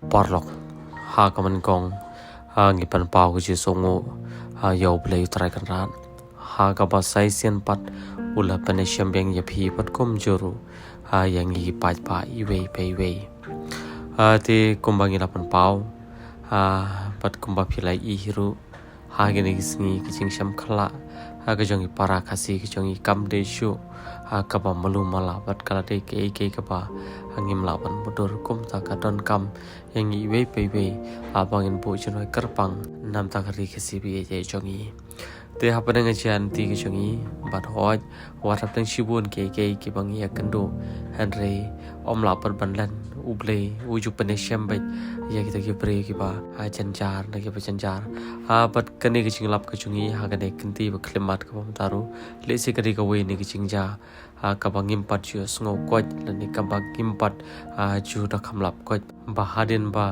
parlok ha kaman kong ha ngipan pau ke songo ha yau blei trai kan ran ha ka ba sai sian pat ula pane syambeng ya phi pat kom juru ha yang gi pa pa i we ha te kumbangi lapan pau ha pat kumba philai i hiru ha gene gisngi kiching syam khala ha ka jongi para khasi ki jongi kam de shu ha ka ba malu mala pat kala de ke ka ba hangim lawan mudur kum ta ka don kam yang i we ha bangin bo chinoi karpang nam ta khari khasi bi je jongi te ha padang ajan ti ki jongi bat hoj warap tang shibun ke bangi akando henry om la par banlan uble uju panesham bai ya kita ki pre ki ba ha janjar na ki janjar ha bat kane ki chinglap ka chungi ha kane kanti ba klimat ka bam taru le se kari ka we ni ki chingja ha ka bangim pat ju sngo koj la ni ka bangim pat ha ju da khamlap koj ba hadien ba